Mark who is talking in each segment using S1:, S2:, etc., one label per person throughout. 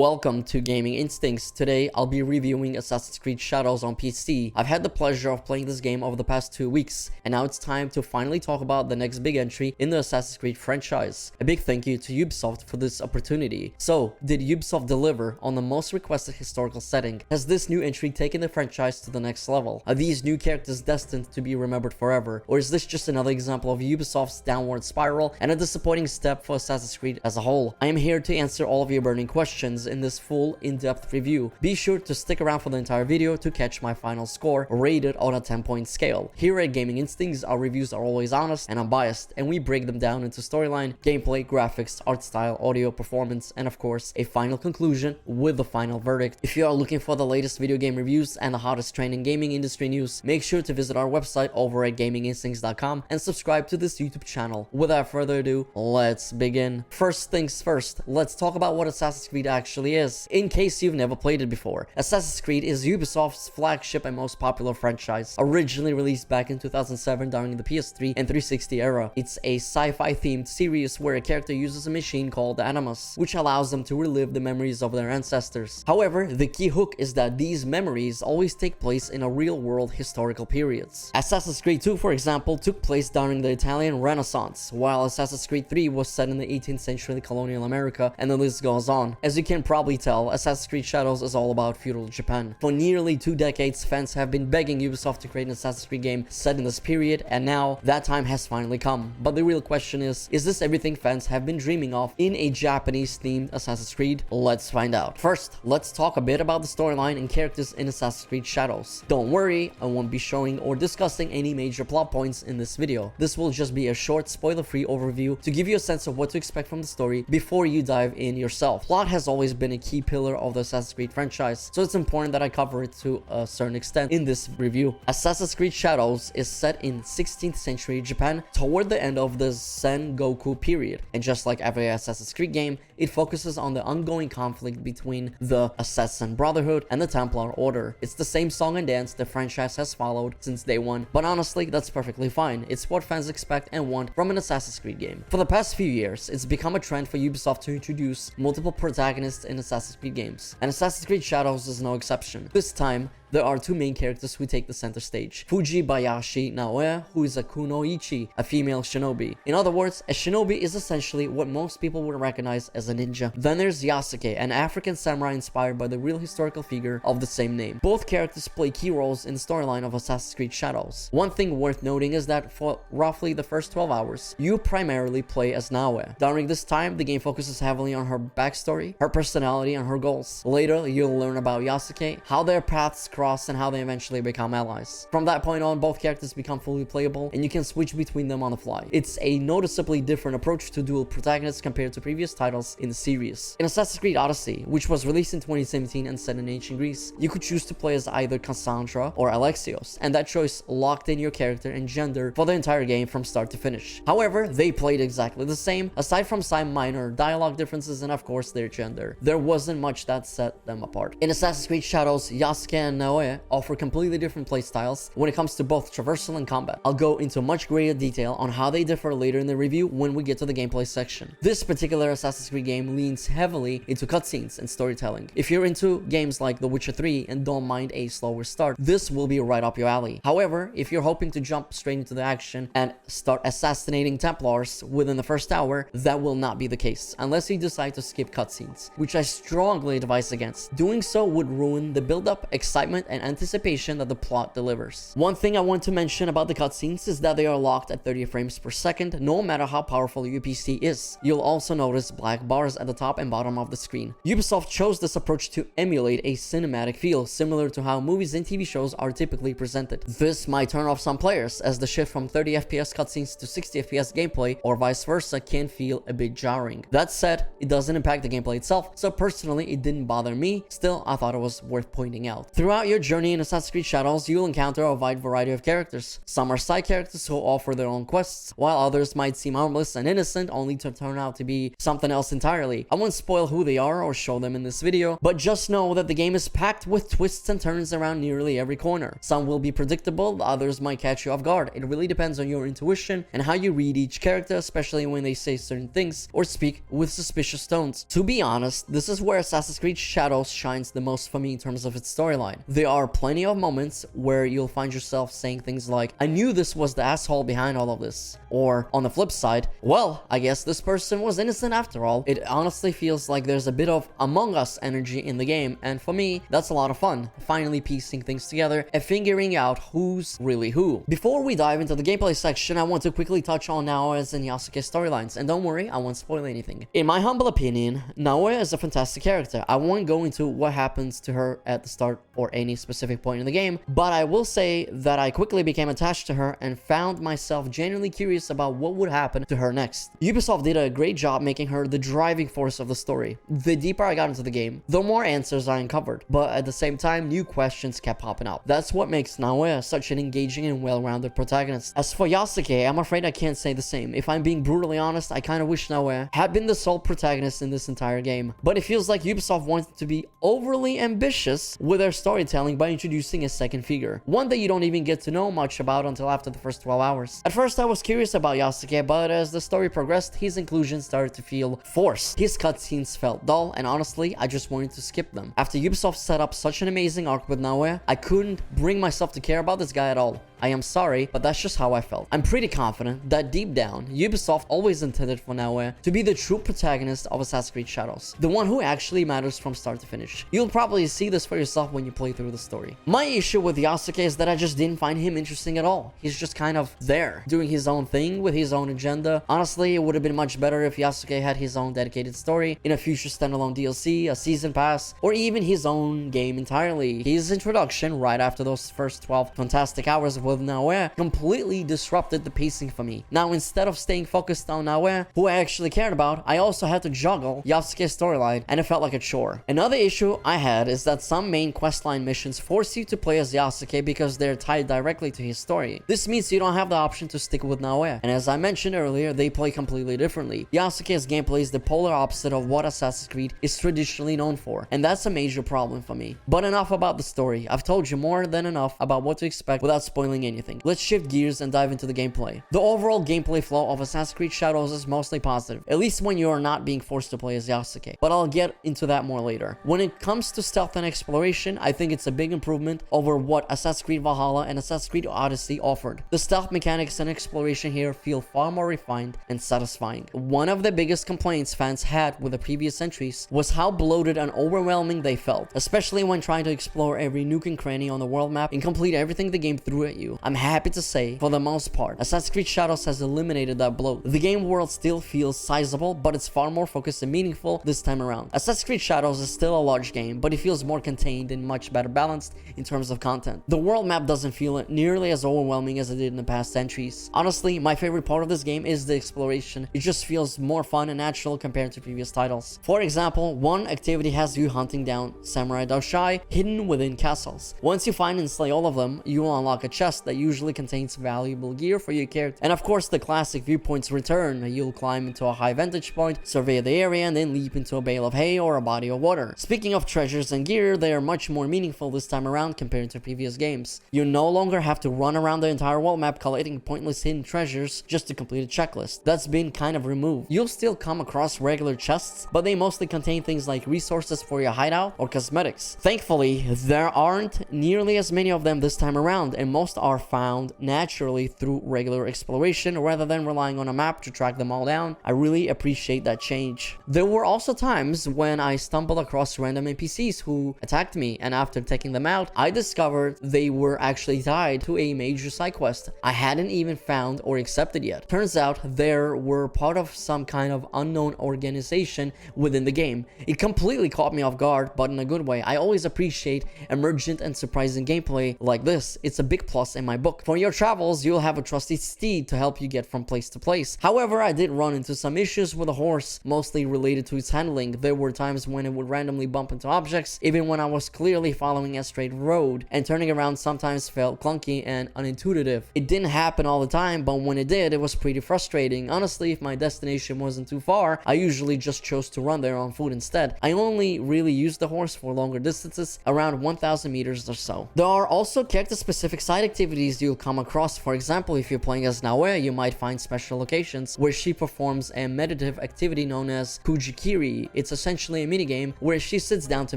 S1: Welcome to Gaming Instincts. Today I'll be reviewing Assassin's Creed Shadows on PC. I've had the pleasure of playing this game over the past 2 weeks, and now it's time to finally talk about the next big entry in the Assassin's Creed franchise. A big thank you to Ubisoft for this opportunity. So, did Ubisoft deliver on the most requested historical setting? Has this new entry taken the franchise to the next level? Are these new characters destined to be remembered forever? Or is this just another example of Ubisoft's downward spiral and a disappointing step for Assassin's Creed as a whole? I am here to answer all of your burning questions in this full in-depth review. Be sure to stick around for the entire video to catch my final score, rated on a 10-point scale. Here at Gaming Instincts, our reviews are always honest and unbiased, and we break them down into storyline, gameplay, graphics, art style, audio, performance, and of course, a final conclusion with the final verdict. If you are looking for the latest video game reviews and the hottest trending gaming industry news, make sure to visit our website over at gaminginstincts.com and subscribe to this YouTube channel. Without further ado, let's begin. First things first, let's talk about what Assassin's Creed actually is, in case you've never played it before. Assassin's Creed is Ubisoft's flagship and most popular franchise. Originally released back in 2007 during the PS3 and 360 era, it's a sci-fi themed series where a character uses a machine called the Animus, which allows them to relive the memories of their ancestors. However, the key hook is that these memories always take place in a real-world historical periods. Assassin's Creed 2, for example, took place during the Italian Renaissance, while Assassin's Creed 3 was set in the 18th century colonial America, and the list goes on. As you can probably tell, Assassin's Creed Shadows is all about feudal Japan. For nearly 2 decades, fans have been begging Ubisoft to create an Assassin's Creed game set in this period, and now that time has finally come. But the real question is this everything fans have been dreaming of in a Japanese-themed Assassin's Creed? Let's find out. First, let's talk a bit about the storyline and characters in Assassin's Creed Shadows. Don't worry, I won't be showing or discussing any major plot points in this video. This will just be a short, spoiler-free overview to give you a sense of what to expect from the story before you dive in yourself. Plot has always been a key pillar of the Assassin's Creed franchise, so it's important that I cover it to a certain extent in this review. Assassin's Creed Shadows is set in 16th century Japan toward the end of the Sengoku period, and just like every Assassin's Creed game, it focuses on the ongoing conflict between the Assassin Brotherhood and the Templar Order. It's the same song and dance the franchise has followed since day one, but honestly, that's perfectly fine. It's what fans expect and want from an Assassin's Creed game. For the past few years, it's become a trend for Ubisoft to introduce multiple protagonists in Assassin's Creed games, and Assassin's Creed Shadows is no exception. This time, there are 2 main characters who take the center stage. Fujibayashi Naoe, who is a kunoichi, a female shinobi. In other words, a shinobi is essentially what most people would recognize as a ninja. Then there's Yasuke, an African samurai inspired by the real historical figure of the same name. Both characters play key roles in the storyline of Assassin's Creed Shadows. One thing worth noting is that for roughly the first 12 hours, you primarily play as Naoe. During this time, the game focuses heavily on her backstory, her personality, and her goals. Later, you'll learn about Yasuke, how their paths cross, and how they eventually become allies. From that point on, both characters become fully playable, and you can switch between them on the fly. It's a noticeably different approach to dual protagonists compared to previous titles in the series. In Assassin's Creed Odyssey, which was released in 2017 and set in ancient Greece, you could choose to play as either Cassandra or Alexios, and that choice locked in your character and gender for the entire game from start to finish. However, they played exactly the same, aside from some minor dialogue differences and of course their gender. There wasn't much that set them apart. In Assassin's Creed Shadows, Yasuke and Naoe offer completely different playstyles when it comes to both traversal and combat. I'll go into much greater detail on how they differ later in the review when we get to the gameplay section. This particular Assassin's Creed game leans heavily into cutscenes and storytelling. If you're into games like The Witcher 3 and don't mind a slower start, this will be right up your alley. However, if you're hoping to jump straight into the action and start assassinating Templars within the first hour, that will not be the case, unless you decide to skip cutscenes, which I strongly advise against. Doing so would ruin the build-up, excitement, and anticipation that the plot delivers. One thing I want to mention about the cutscenes is that they are locked at 30 frames per second, no matter how powerful your PC is. You'll also notice black bars at the top and bottom of the screen. Ubisoft chose this approach to emulate a cinematic feel, similar to how movies and TV shows are typically presented. This might turn off some players, as the shift from 30 FPS cutscenes to 60 FPS gameplay, or vice versa, can feel a bit jarring. That said, it doesn't impact the gameplay itself, so personally it didn't bother me. Still, I thought it was worth pointing out. Throughout your journey in Assassin's Creed Shadows, you'll encounter a wide variety of characters. Some are side characters who offer their own quests, while others might seem harmless and innocent only to turn out to be something else entirely. I won't spoil who they are or show them in this video, but just know that the game is packed with twists and turns around nearly every corner. Some will be predictable, others might catch you off guard. It really depends on your intuition and how you read each character, especially when they say certain things or speak with suspicious tones. To be honest, this is where Assassin's Creed Shadows shines the most for me in terms of its storyline. There are plenty of moments where you'll find yourself saying things like, I knew this was the asshole behind all of this. Or on the flip side, well, I guess this person was innocent after all. It honestly feels like there's a bit of Among Us energy in the game, and for me, that's a lot of fun, finally piecing things together and figuring out who's really who. Before we dive into the gameplay section, I want to quickly touch on Naoe's and Yasuke's storylines, and don't worry, I won't spoil anything. In my humble opinion, Naoe is a fantastic character. I won't go into what happens to her at the start or any specific point in the game, but I will say that I quickly became attached to her and found myself genuinely curious about what would happen to her next. Ubisoft did a great job making her the driving force of the story. The deeper I got into the game, the more answers I uncovered, but at the same time, new questions kept popping up. That's what makes Naoe such an engaging and well-rounded protagonist. As for Yasuke, I'm afraid I can't say the same. If I'm being brutally honest, I kind of wish Naoe had been the sole protagonist in this entire game, but it feels like Ubisoft wanted to be overly ambitious with their storytelling by introducing a second figure, one that you don't even get to know much about until after the first 12 hours. At first I was curious about Yasuke, but as the story progressed, his inclusion started to feel forced. His cutscenes felt dull, and honestly, I just wanted to skip them. After Ubisoft set up such an amazing arc with Naoe, I couldn't bring myself to care about this guy at all. I am sorry, but that's just how I felt. I'm pretty confident that deep down, Ubisoft always intended for Naoe to be the true protagonist of Assassin's Creed Shadows, the one who actually matters from start to finish. You'll probably see this for yourself when you play through the story. My issue with Yasuke is that I just didn't find him interesting at all. He's just kind of there, doing his own thing with his own agenda. Honestly, it would have been much better if Yasuke had his own dedicated story in a future standalone DLC, a season pass, or even his own game entirely. His introduction right after those first 12 fantastic hours with Naoe completely disrupted the pacing for me. Now, instead of staying focused on Naoe, who I actually cared about, I also had to juggle Yasuke's storyline, and it felt like a chore. Another issue I had is that some main questline missions force you to play as Yasuke because they're tied directly to his story. This means you don't have the option to stick with Naoe, and as I mentioned earlier, they play completely differently. Yasuke's gameplay is the polar opposite of what Assassin's Creed is traditionally known for, and that's a major problem for me. But enough about the story. I've told you more than enough about what to expect without spoiling anything. Let's shift gears and dive into the gameplay. The overall gameplay flow of Assassin's Creed Shadows is mostly positive, at least when you are not being forced to play as Yasuke, but I'll get into that more later. When it comes to stealth and exploration, I think it's a big improvement over what Assassin's Creed Valhalla and Assassin's Creed Odyssey offered. The stealth mechanics and exploration here feel far more refined and satisfying. One of the biggest complaints fans had with the previous entries was how bloated and overwhelming they felt, especially when trying to explore every nook and cranny on the world map and complete everything the game threw at you. I'm happy to say, for the most part, Assassin's Creed Shadows has eliminated that bloat. The game world still feels sizable, but it's far more focused and meaningful this time around. Assassin's Creed Shadows is still a large game, but it feels more contained and much better balanced in terms of content. The world map doesn't feel nearly as overwhelming as it did in the past entries. Honestly, my favorite part of this game is the exploration. It just feels more fun and natural compared to previous titles. For example, one activity has you hunting down samurai daoshai hidden within castles. Once you find and slay all of them, you will unlock a chest that usually contains valuable gear for your character. And of course, the classic viewpoints return. You'll climb into a high vantage point, survey the area, and then leap into a bale of hay or a body of water. Speaking of treasures and gear, they are much more meaningful this time around compared to previous games. You no longer have to run around the entire world map collecting pointless hidden treasures just to complete a checklist. That's been kind of removed. You'll still come across regular chests, but they mostly contain things like resources for your hideout or cosmetics. Thankfully, there aren't nearly as many of them this time around, and most are found naturally through regular exploration rather than relying on a map to track them all down. I really appreciate that change. There were also times when I stumbled across random NPCs who attacked me, and after taking them out, I discovered they were actually tied to a major side quest I hadn't even found or accepted yet. Turns out they were part of some kind of unknown organization within the game. It completely caught me off guard, but in a good way. I always appreciate emergent and surprising gameplay like this. It's a big plus across in my book. For your travels, you'll have a trusty steed to help you get from place to place. However, I did run into some issues with the horse, mostly related to its handling. There were times when it would randomly bump into objects, even when I was clearly following a straight road, and turning around sometimes felt clunky and unintuitive. It didn't happen all the time, but when it did, it was pretty frustrating. Honestly, if my destination wasn't too far, I usually just chose to run there on foot instead. I only really used the horse for longer distances, around 1000 meters or so. There are also character-specific side activities you'll come across. For example, if you're playing as Naoe, you might find special locations where she performs a meditative activity known as Kujikiri. It's essentially a minigame where she sits down to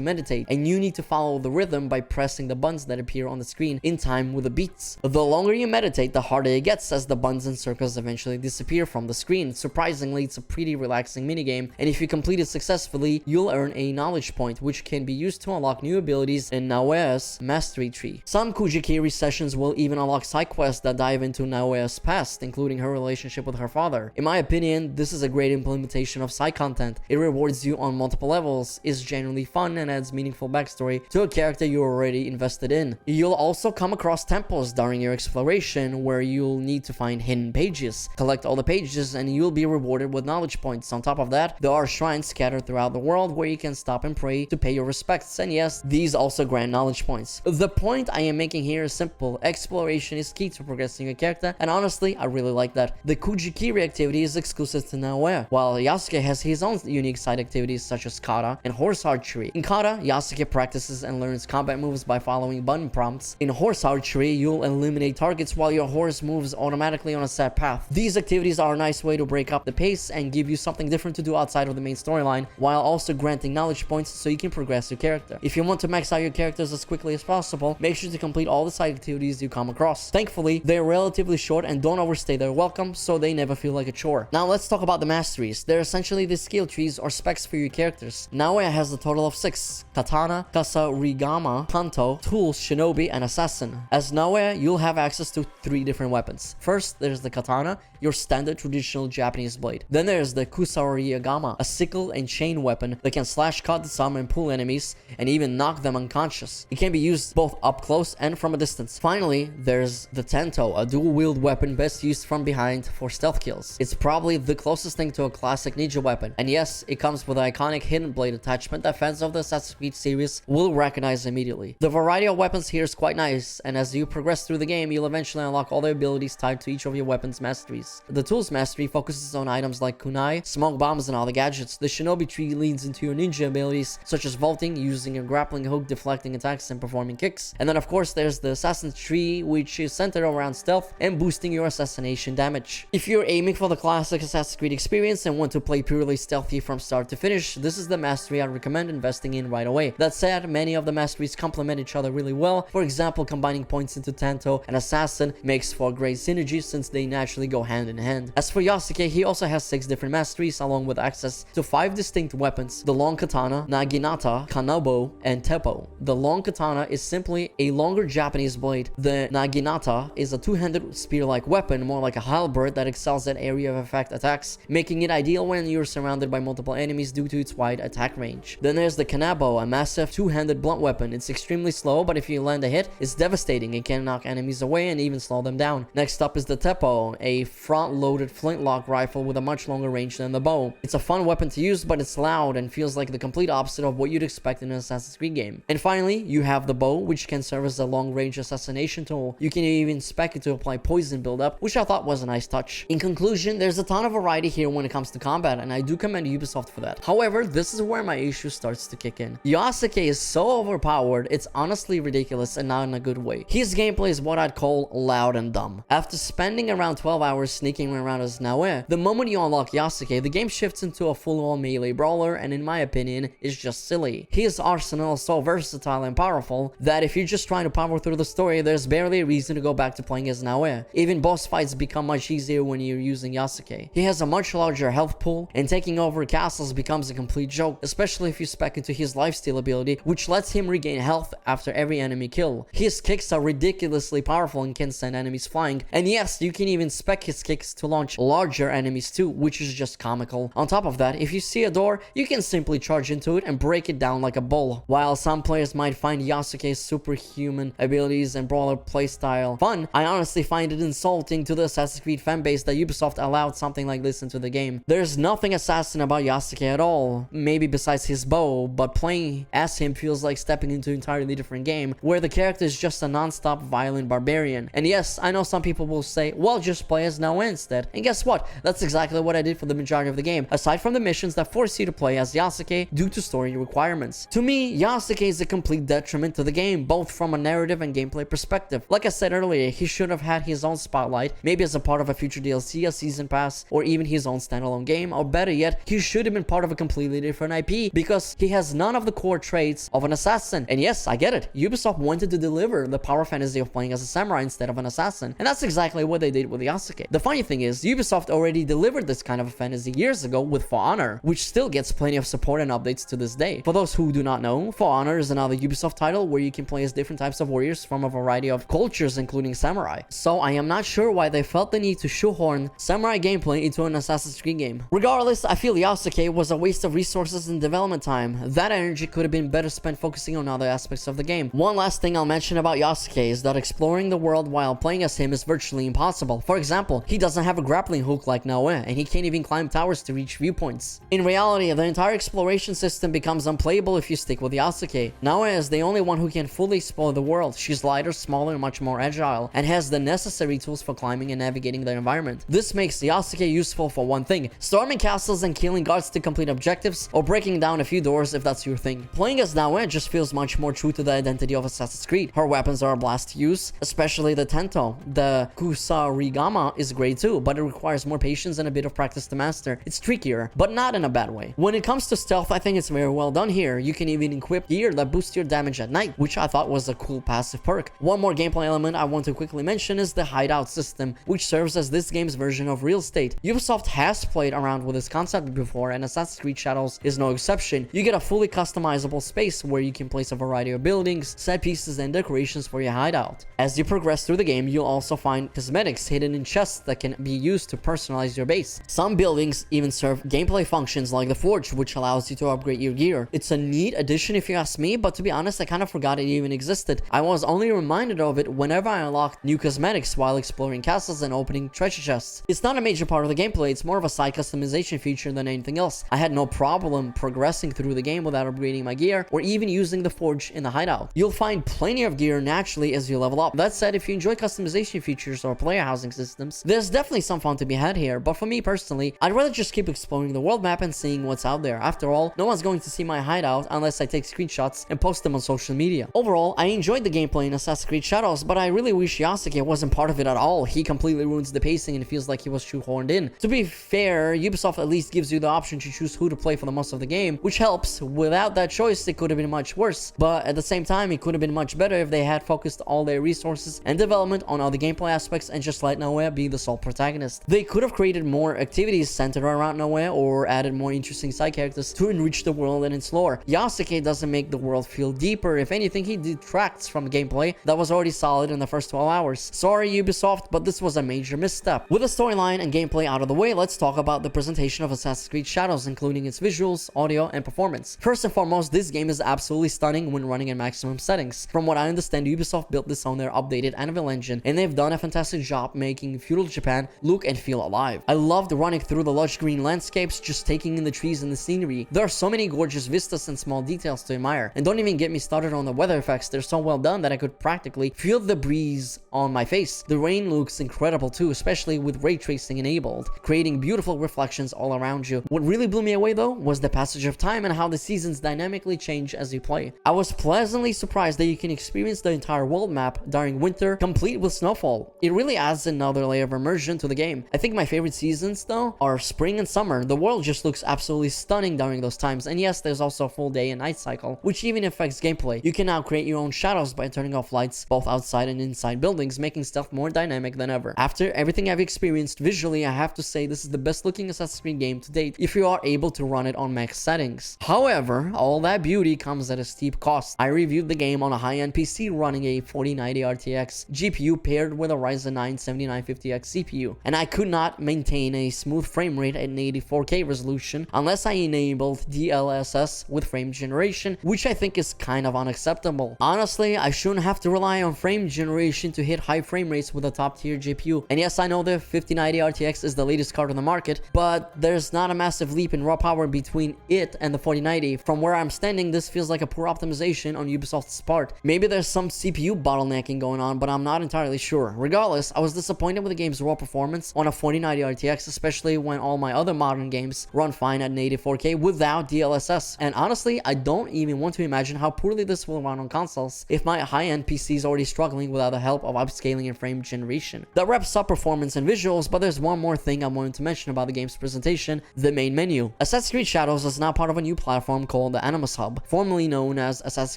S1: meditate, and you need to follow the rhythm by pressing the buttons that appear on the screen in time with the beats. The longer you meditate, the harder it gets as the buttons and circles eventually disappear from the screen. Surprisingly, it's a pretty relaxing minigame, and if you complete it successfully, you'll earn a knowledge point, which can be used to unlock new abilities in Naoe's mastery tree. Some Kujikiri sessions will even unlock side quests that dive into Naoe's past, including her relationship with her father. In my opinion, this is a great implementation of side content. It rewards you on multiple levels, is genuinely fun, and adds meaningful backstory to a character you're already invested in. You'll also come across temples during your exploration where you'll need to find hidden pages. Collect all the pages and you'll be rewarded with knowledge points. On top of that, there are shrines scattered throughout the world where you can stop and pray to pay your respects, and yes, these also grant knowledge points. The point I am making here is simple. Exploration is key to progressing your character, and honestly, I really like that. The Kujikiri activity is exclusive to Naoe, while Yasuke has his own unique side activities such as kata and horse archery. In kata, Yasuke practices and learns combat moves by following button prompts. In horse archery, you'll eliminate targets while your horse moves automatically on a set path. These activities are a nice way to break up the pace and give you something different to do outside of the main storyline, while also granting knowledge points so you can progress your character. If you want to max out your characters as quickly as possible, make sure to complete all the side activities you come across. Thankfully, they're relatively short and don't overstay their welcome, so they never feel like a chore. Now let's talk about the masteries. They're essentially the skill trees or specs for your characters. Naoe has a total of 6: Katana, Kasarigama, Kanto, Tools, Shinobi, and Assassin. As Naoe, you'll have access to 3 different weapons. First, there's the Katana, your standard traditional Japanese blade. Then there's the Kusarigama, a sickle and chain weapon that can slash, cut, disarm, and pull enemies, and even knock them unconscious. It can be used both up close and from a distance. Finally, there's the Tento, a dual-wield weapon best used from behind for stealth kills. It's probably the closest thing to a classic ninja weapon, and yes, it comes with an iconic hidden blade attachment that fans of the Assassin's Creed series will recognize immediately. The variety of weapons here is quite nice, and as you progress through the game, you'll eventually unlock all the abilities tied to each of your weapons' masteries. The Tools mastery focuses on items like kunai, smoke bombs, and other gadgets. The Shinobi tree leads into your ninja abilities, such as vaulting, using a grappling hook, deflecting attacks, and performing kicks. And then of course there's the Assassin tree, which is centered around stealth and boosting your assassination damage. If you're aiming for the classic Assassin's Creed experience and want to play purely stealthy from start to finish, this is the mastery I'd recommend investing in right away. That said, many of the masteries complement each other really well. For example, combining points into Tanto and Assassin makes for great synergy since they naturally go hand in hand. As for Yasuke, he also has 6 different masteries along with access to 5 distinct weapons: the long katana, naginata, kanabo, and teppo. The long katana is simply a longer Japanese blade. The naginata is a two-handed spear-like weapon, more like a halberd that excels at area of effect attacks, making it ideal when you're surrounded by multiple enemies due to its wide attack range. Then there's the kanabo, a massive two-handed blunt weapon. It's extremely slow, but if you land a hit, it's devastating. It can knock enemies away and even slow them down. Next up is the teppo, a front-loaded flintlock rifle with a much longer range than the bow. It's a fun weapon to use, but it's loud and feels like the complete opposite of what you'd expect in an Assassin's Creed game. And finally, you have the bow, which can serve as a long-range assassination tool. You can even spec it to apply poison buildup, which I thought was a nice touch. In conclusion, there's a ton of variety here when it comes to combat, and I do commend Ubisoft for that. However, this is where my issue starts to kick in. Yasuke is so overpowered, it's honestly ridiculous and not in a good way. His gameplay is what I'd call loud and dumb. After spending around 12 hours sneaking around as Naoe, the moment you unlock Yasuke, the game shifts into a full-on melee brawler, and in my opinion, is just silly. His arsenal is so versatile and powerful that if you're just trying to power through the story, there's barely a reason to go back to playing as Naoe. Even boss fights become much easier when you're using Yasuke. He has a much larger health pool, and taking over castles becomes a complete joke, especially if you spec into his lifesteal ability, which lets him regain health after every enemy kill. His kicks are ridiculously powerful and can send enemies flying, and yes, you can even spec his kicks to launch larger enemies too, which is just comical. On top of that, if you see a door, you can simply charge into it and break it down like a bull. While some players might find Yasuke's superhuman abilities and brawler playstyle fun, I honestly find it insulting to the Assassin's Creed fanbase that Ubisoft allowed something like this into the game. There's nothing assassin about Yasuke at all, maybe besides his bow, but playing as him feels like stepping into an entirely different game, where the character is just a non-stop violent barbarian. And yes, I know some people will say, well, just play as Naoe instead. And guess what? That's exactly what I did for the majority of the game, aside from the missions that force you to play as Yasuke due to story requirements. To me, Yasuke is a complete detriment to the game, both from a narrative and gameplay perspective. Like I said earlier, he should have had his own spotlight, maybe as a part of a future DLC, a season pass, or even his own standalone game, or better yet, he should have been part of a completely different IP, because he has none of the core traits of an assassin. And yes, I get it, Ubisoft wanted to deliver the power fantasy of playing as a samurai instead of an assassin, and that's exactly what they did with Yasuke. The funny thing is, Ubisoft already delivered this kind of a fantasy years ago with For Honor, which still gets plenty of support and updates to this day. For those who do not know, For Honor is another Ubisoft title where you can play as different types of warriors from a variety of cultures, including samurai. So I am not sure why they felt the need to shoehorn samurai gameplay into an Assassin's Creed game. Regardless, I feel Yasuke was a waste of resources and development time. That energy could have been better spent focusing on other aspects of the game. One last thing I'll mention about Yasuke is that exploring the world while playing as him is virtually impossible. For example, he doesn't have a grappling hook like Naoe, and he can't even climb towers to reach viewpoints. In reality, the entire exploration system becomes unplayable if you stick with Yasuke. Naoe is the only one who can fully explore the world. She's lighter, smaller, and much more agile, and has the necessary tools for climbing and navigating the environment. This makes Yasuke useful for one thing: storming castles and killing guards to complete objectives, or breaking down a few doors if that's your thing. Playing as Naoe just feels much more true to the identity of Assassin's Creed. Her weapons are a blast to use, especially the Tento. The Kusarigama is great too, but it requires more patience and a bit of practice to master. It's trickier, but not in a bad way. When it comes to stealth, I think it's very well done here. You can even equip gear that boosts your damage at night, which I thought was a cool passive perk. One more gameplay element I want to quickly mention is the hideout system, which serves as this game's version of real estate. Ubisoft has played around with this concept before, and Assassin's Creed Shadows is no exception. You get a fully customizable space where you can place a variety of buildings, set pieces, and decorations for your hideout. As you progress through the game, you'll also find cosmetics hidden in chests that can be used to personalize your base. Some buildings even serve gameplay functions like the Forge, which allows you to upgrade your gear. It's a neat addition if you ask me, but to be honest, I kind of forgot it even existed. I was only reminded of it whenever I unlocked new cosmetics while exploring castles and opening treasure chests. It's not a major part of the gameplay, it's more of a side customization feature than anything else. I had no problem progressing through the game without upgrading my gear, or even using the Forge in the hideout. You'll find plenty of gear naturally as you level up. That said, if you enjoy customization features or player housing systems, there's definitely some fun to be had here, but for me personally, I'd rather just keep exploring the world map and seeing what's out there. After all, no one's going to see my hideout unless I take screenshots and post them on social media. Overall, I enjoyed the gameplay in Assassin's Creed Shadows, but I really wish Yasuke wasn't part of it at all. He completely ruins the pacing and it feels like he was shoehorned in. To be fair, Ubisoft at least gives you the option to choose who to play for the most of the game, which helps. Without that choice, it could have been much worse, but at the same time, it could have been much better if they had focused all their resources and development on other gameplay aspects and just let Naoe be the sole protagonist. They could have created more activities centered around Naoe or added more interesting side characters to enrich the world and its lore. Yasuke doesn't make the world feel deeper. If anything, he detracts from gameplay that was already solid in the first 12 hours. Sorry Ubisoft, but this was a major misstep. With the storyline and gameplay out of the way, let's talk about the presentation of Assassin's Creed Shadows, including its visuals, audio, and performance. First and foremost, this game is absolutely stunning when running in maximum settings. From what I understand, Ubisoft built this on their updated Anvil engine, and they've done a fantastic job making feudal Japan look and feel alive. I loved running through the lush green landscapes, just taking in the trees and the scenery. There are so many gorgeous vistas and small details to admire. And don't even get me started on the weather effects. They're so well done that I could practically feel the breeze on my face. The rain looks incredible too, especially with ray tracing enabled, creating beautiful reflections all around you. What really blew me away though was the passage of time and how the seasons dynamically change as you play. I was pleasantly surprised that you can experience the entire world map during winter, complete with snowfall. It really adds another layer of immersion to the game. I think my favorite seasons though are spring and summer. The world just looks absolutely stunning during those times, and yes, there's also a full day and night cycle, which even affects gameplay. You can now create your own shadows by turning off lights both outside and inside buildings, making stuff more dynamic than ever. After everything I've experienced visually, I have to say this is the best looking Assassin's Creed game to date if you are able to run it on max settings. However, all that beauty comes at a steep cost. I reviewed the game on a high-end PC running a 4090 RTX GPU paired with a Ryzen 9 7950X CPU, and I could not maintain a smooth frame rate at an 84K resolution unless I enabled DLSS with frame generation, which I think is kind of unacceptable. Honestly, I shouldn't have to rely on on frame generation to hit high frame rates with a top tier GPU. And yes, I know the 5090 RTX is the latest card on the market, but there's not a massive leap in raw power between it and the 4090. From where I'm standing, this feels like a poor optimization on Ubisoft's part. Maybe there's some CPU bottlenecking going on, but I'm not entirely sure. Regardless, I was disappointed with the game's raw performance on a 4090 RTX, especially when all my other modern games run fine at native 4K without DLSS. And honestly, I don't even want to imagine how poorly this will run on consoles if my high-end PC is already struggling without the help of upscaling and frame generation. That wraps up performance and visuals, but there's one more thing I wanted to mention about the game's presentation: the main menu. Assassin's Creed Shadows is now part of a new platform called the Animus Hub, formerly known as Assassin's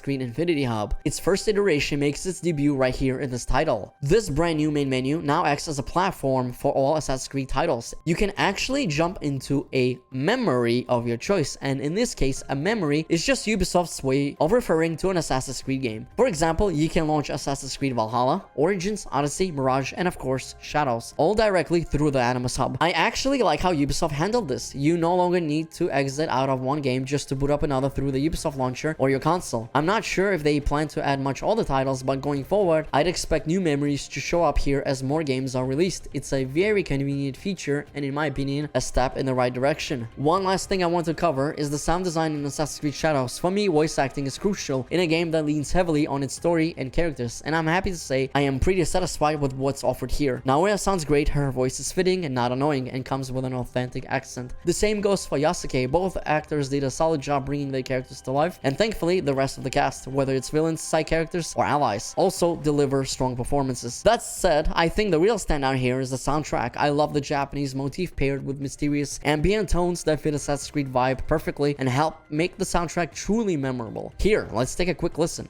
S1: Creed Infinity Hub. Its first iteration makes its debut right here in this title. This brand new main menu now acts as a platform for all Assassin's Creed titles. You can actually jump into a memory of your choice, and in this case, a memory is just Ubisoft's way of referring to an Assassin's Creed game. For example, you can launch Assassin's Creed Valhalla, Origins, Odyssey, Mirage, and of course, Shadows, all directly through the Animus Hub. I actually like how Ubisoft handled this. You no longer need to exit out of one game just to boot up another through the Ubisoft launcher or your console. I'm not sure if they plan to add much all the titles, but going forward, I'd expect new memories to show up here as more games are released. It's a very convenient feature, and in my opinion, a step in the right direction. One last thing I want to cover is the sound design in Assassin's Creed Shadows. For me, voice acting is crucial in a game that leans heavily on its story and characters, and I'm happy to say I am pretty satisfied with what's offered here. Naoe sounds great, her voice is fitting and not annoying, and comes with an authentic accent. The same goes for Yasuke. Both actors did a solid job bringing their characters to life, and thankfully the rest of the cast, whether it's villains, side characters, or allies, also deliver strong performances. That said, I think the real standout here is the soundtrack. I love the Japanese motif paired with mysterious ambient tones that fit Assassin's Creed vibe perfectly and help make the soundtrack truly memorable. Here, let's take a quick listen.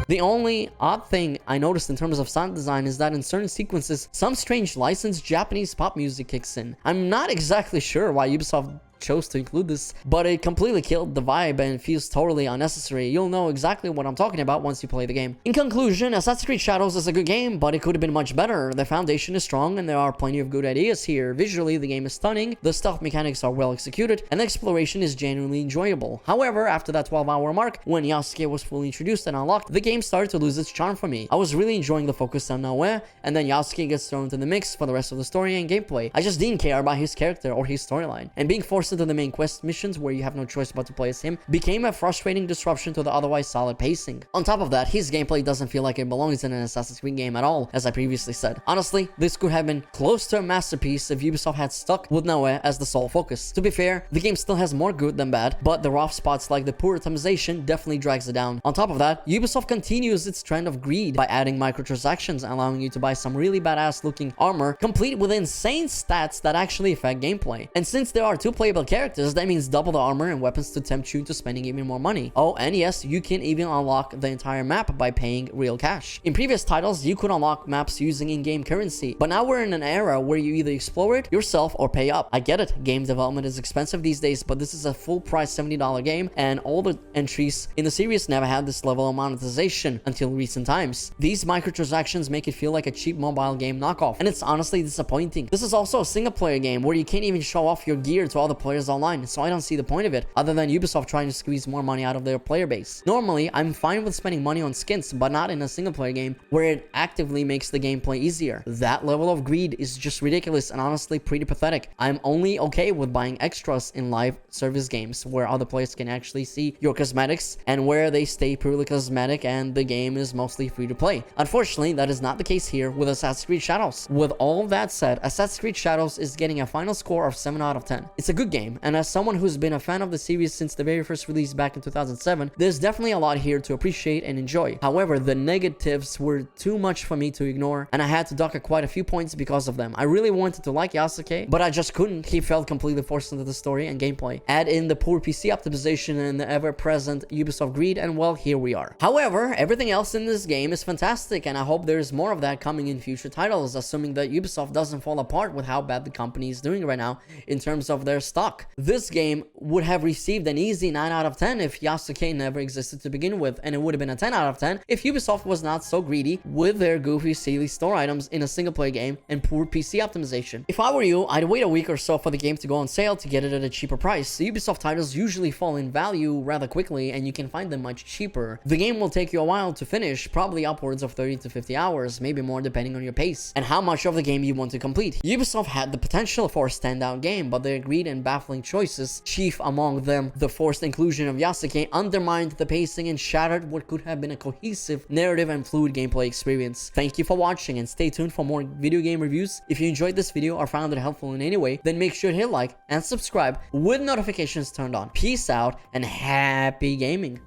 S1: The only odd thing I noticed in terms of sound design is that in certain sequences, some strange licensed Japanese pop music kicks in. I'm not exactly sure why Ubisoft chose to include this, but it completely killed the vibe and feels totally unnecessary. You'll know exactly what I'm talking about once you play the game. In conclusion, Assassin's Creed Shadows is a good game, but it could have been much better. The foundation is strong and there are plenty of good ideas here. Visually, the game is stunning, the stealth mechanics are well executed, and the exploration is genuinely enjoyable. However, after that 12-hour mark, when Yasuke was fully introduced and unlocked, the game started to lose its charm for me. I was really enjoying the focus on Naoe, and then Yasuke gets thrown into the mix for the rest of the story and gameplay. I just didn't care about his character or his storyline, and being forced into the main quest missions where you have no choice but to play as him became a frustrating disruption to the otherwise solid pacing. On top of that, his gameplay doesn't feel like it belongs in an Assassin's Creed game at all, as I previously said. Honestly, this could have been close to a masterpiece if Ubisoft had stuck with Naoe as the sole focus. To be fair, the game still has more good than bad, but the rough spots like the poor optimization definitely drags it down. On top of that, Ubisoft continues its trend of greed by adding microtransactions, allowing you to buy some really badass looking armor, complete with insane stats that actually affect gameplay. And since there are two playable characters, that means double the armor and weapons to tempt you into spending even more money. Oh, and yes, you can even unlock the entire map by paying real cash. In previous titles, you could unlock maps using in-game currency, but now we're in an era where you either explore it yourself or pay up. I get it, game development is expensive these days, but this is a full price $70 game, and all the entries in the series never had this level of monetization until recent times. These microtransactions make it feel like a cheap mobile game knockoff, and it's honestly disappointing. This is also a single player game where you can't even show off your gear to other players online, so I don't see the point of it, other than Ubisoft trying to squeeze more money out of their player base. Normally, I'm fine with spending money on skins, but not in a single player game where it actively makes the gameplay easier. That level of greed is just ridiculous and honestly pretty pathetic. I'm only okay with buying extras in live service games where other players can actually see your cosmetics and where they stay purely cosmetic and the game is mostly free to play. Unfortunately, that is not the case here with Assassin's Creed Shadows. With all that said, Assassin's Creed Shadows is getting a final score of 7 out of 10. It's a good game, and as someone who's been a fan of the series since the very first release back in 2007, there's definitely a lot here to appreciate and enjoy. However, the negatives were too much for me to ignore, and I had to dock quite a few points because of them. I really wanted to like Yasuke, but I just couldn't. He felt completely forced into the story and gameplay. Add in the poor PC optimization and the ever-present Ubisoft greed, and well, here we are. However, everything else in this game is fantastic, and I hope there's more of that coming in future titles, assuming that Ubisoft doesn't fall apart with how bad the company is doing right now in terms of their stock. This game would have received an easy 9 out of 10 if Yasuke never existed to begin with, and it would have been a 10 out of 10 if Ubisoft was not so greedy with their goofy, silly store items in a single-player game and poor PC optimization. If I were you, I'd wait a week or so for the game to go on sale to get it at a cheaper price. The Ubisoft titles usually fall in value rather quickly, and you can find them much cheaper. The game will take you a while to finish, probably upwards of 30 to 50 hours, maybe more depending on your pace and how much of the game you want to complete. Ubisoft had the potential for a standout game, but their greed and baffling choices, chief among them the forced inclusion of Yasuke, undermined the pacing and shattered what could have been a cohesive narrative and fluid gameplay experience. Thank you for watching, and stay tuned for more video game reviews. If you enjoyed this video or found it helpful in any way, then make sure to hit like and subscribe with notifications turned on. Peace out and happy gaming.